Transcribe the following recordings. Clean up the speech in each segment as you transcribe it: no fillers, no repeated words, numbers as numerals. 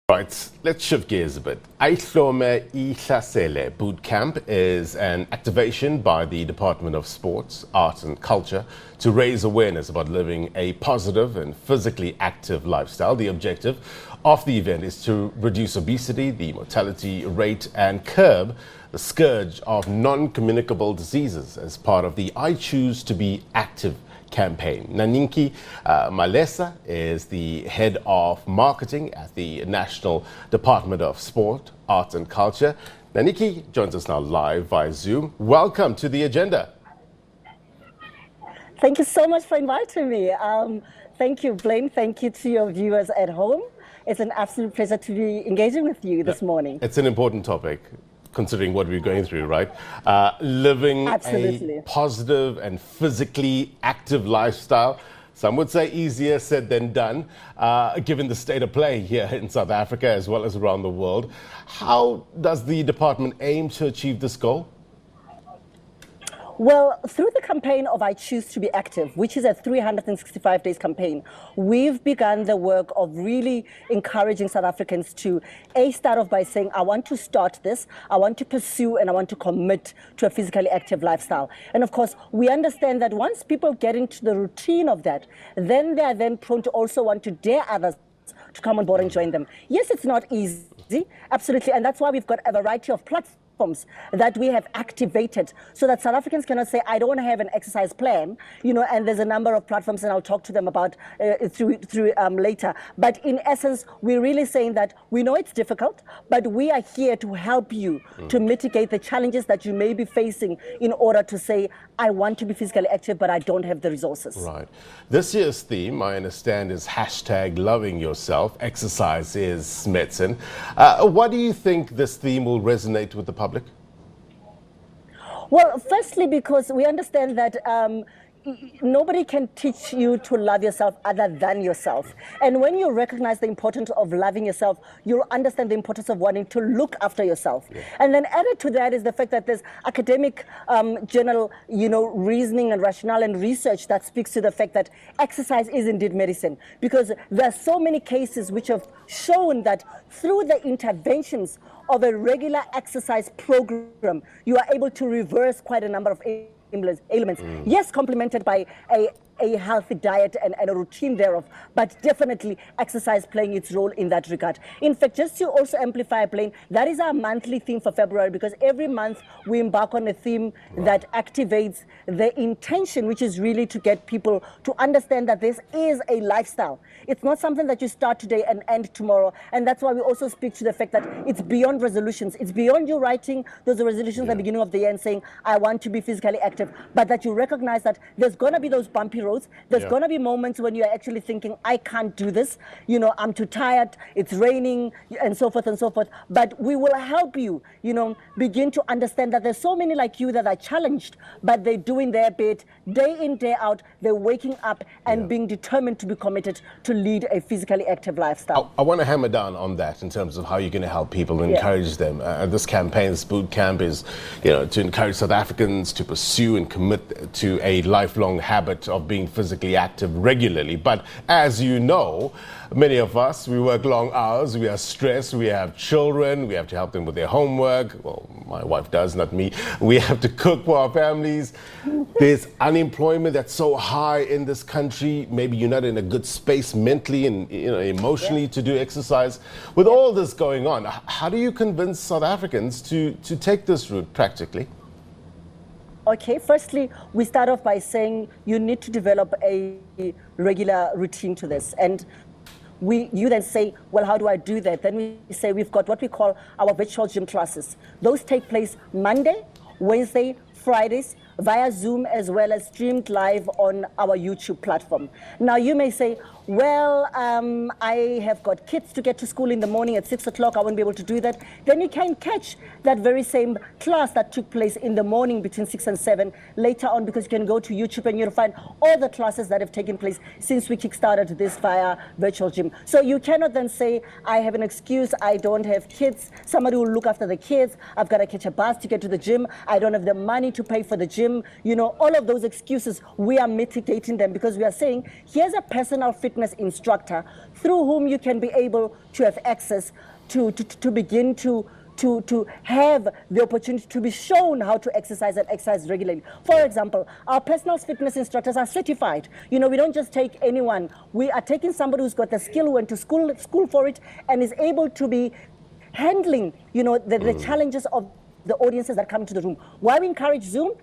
Right, let's shift gears a bit. Ayihlome Ihlasele Bootcamp is an activation by the Department of Sports, Arts and Culture to raise awareness about living a positive and physically active lifestyle. The objective of the event is to reduce obesity, the mortality rate, and curb the scourge of non-communicable diseases as part of the I Choose to Be Active campaign. Naniki Malesa is the head of marketing at the National Department of Sport, Arts and Culture. Naniki joins us now live via Zoom. Welcome to the agenda. Thank you so much for inviting me. Thank you, Blaine. Thank you to your viewers at home. It's an absolute pleasure to be engaging with you this morning. It's an important topic, considering what we're going through, right? Living a positive and physically active lifestyle. Some would say easier said than done, given the state of play here in South Africa as well as around the world. How does the department aim to achieve this goal? Well, through the campaign of I Choose to Be Active, which is a 365 days campaign, we've begun the work of really encouraging South Africans to start off by saying, I want to start this, I want to pursue and I want to commit to a physically active lifestyle. And of course, we understand that once people get into the routine of that, then they are then prone to also want to dare others to come on board and join them. Yes, it's not easy, absolutely, and that's why we've got a variety of platforms that we have activated so that South Africans cannot say, I don't want to have an exercise plan, and there's a number of platforms and I'll talk to them about through later. But in essence, we're really saying that we know it's difficult, but we are here to help you to mitigate the challenges that you may be facing in order to say, I want to be physically active, but I don't have the resources. Right. This year's theme, I understand, is #LovingYourself. Exercise is medicine. What do you think this theme will resonate with the public? Well, firstly, because we understand that nobody can teach you to love yourself other than yourself. And when you recognize the importance of loving yourself, you'll understand the importance of wanting to look after yourself. Yeah. And then added to that is the fact that there's academic general, reasoning and rationale and research that speaks to the fact that exercise is indeed medicine. Because there are so many cases which have shown that through the interventions of a regular exercise program, you are able to reverse quite a number of ailments. Yes, complemented by a healthy diet and a routine thereof, but definitely exercise playing its role in that regard. In fact, just to also amplify, Blaine, that is our monthly theme for February, because every month we embark on a theme that activates the intention, which is really to get people to understand that this is a lifestyle. It's not something that you start today and end tomorrow. And that's why we also speak to the fact that it's beyond resolutions. It's beyond you writing those resolutions at the beginning of the year and saying, I want to be physically active, but that you recognize that there's going to be those bumpy roads. There's going to be moments when you're actually thinking, I can't do this. I'm too tired. It's raining and so forth and so forth. But we will help you, begin to understand that there's so many like you that are challenged, but they're doing their bit day in, day out. They're waking up and being determined to be committed to lead a physically active lifestyle. I want to hammer down on that in terms of how you're going to help people and encourage them. This campaign, this boot camp is, to encourage South Africans to pursue and commit to a lifelong habit of being physically active regularly. But as you know, many of us, we work long hours, we are stressed, we have children, we have to help them with their homework. Well, my wife does, not me. We have to cook for our families. There's unemployment that's so high in this country. Maybe you're not in a good space mentally and emotionally to do exercise. With all this going on, how do you convince South Africans to take this route practically? Okay, firstly, we start off by saying you need to develop a regular routine to this. And you then say, well, how do I do that? Then we say we've got what we call our virtual gym classes. Those take place Monday, Wednesday, Fridays, via Zoom, as well as streamed live on our YouTube platform. Now, you may say, well, I have got kids to get to school in the morning at 6 o'clock. I won't be able to do that. Then you can catch that very same class that took place in the morning between 6 and 7 later on, because you can go to YouTube and you'll find all the classes that have taken place since we kickstarted this via virtual gym. So you cannot then say, I have an excuse, I don't have kids, somebody will look after the kids, I've got to catch a bus to get to the gym, I don't have the money to pay for the gym. gym, all of those excuses, we are mitigating them because we are saying, here's a personal fitness instructor through whom you can be able to have access to begin to have the opportunity to be shown how to exercise and exercise regularly. For example, our personal fitness instructors are certified. We don't just take anyone. We are taking somebody who's got the skill, who went to school for it, and is able to be handling, the challenges of the audiences that come into the room. Why we encourage Zoom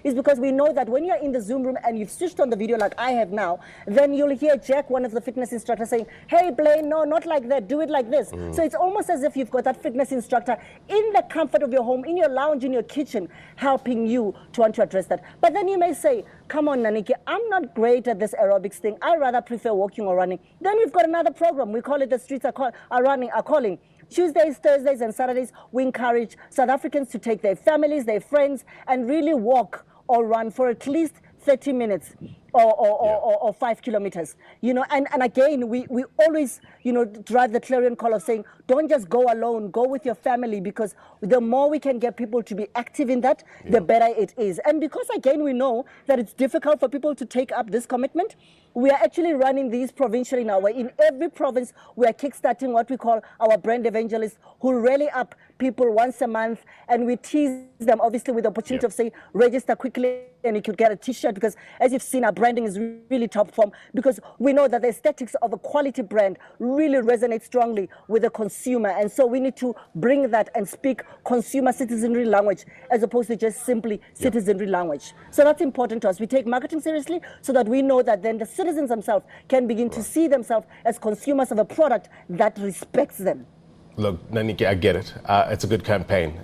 is because we know that when you're in the Zoom room and you've switched on the video like I have now, then you'll hear Jack, one of the fitness instructors, saying, hey, Blaine, no, not like that, do it like this. So it's almost as if you've got that fitness instructor in the comfort of your home, in your lounge, in your kitchen, helping you to want to address that. But then you may say, come on, Naniki, I'm not great at this aerobics thing. I rather prefer walking or running. Then we've got another program. We call it The Streets Are Calling. Tuesdays, Thursdays, and Saturdays, we encourage South Africans to take their families, their friends, and really walk or run for at least 30 minutes or 5 kilometers. And again, we always, drive the clarion call of saying, don't just go alone, go with your family, because the more we can get people to be active in that, the better it is. And because, again, we know that it's difficult for people to take up this commitment, we are actually running these provincially now. In every province, we are kickstarting what we call our brand evangelists, who rally up people once a month, and we tease them, obviously, with the opportunity of saying, register quickly, and you could get a T-shirt, because as you've seen, our branding is really top form, because we know that the aesthetics of a quality brand really resonates strongly with the consumer, and so we need to bring that and speak consumer citizenry language as opposed to just simply citizenry language. So that's important to us. We take marketing seriously so that we know that then the citizens themselves can begin to see themselves as consumers of a product that respects them. Look, Naniki, I get it. It's a good campaign.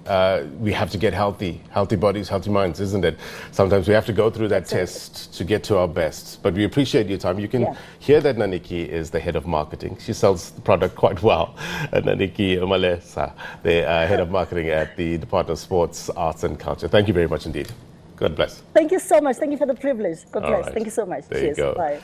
We have to get healthy bodies, healthy minds, isn't it? Sometimes we have to go through that test to get to our best. But we appreciate your time. You can hear that Naniki is the head of marketing. She sells the product quite well. Naniki Malesa, the head of marketing at the Department of Sports, Arts and Culture. Thank you very much indeed. God bless. Thank you so much. Thank you for the privilege. God bless. Right. Thank you so much. There Cheers. you go. Bye.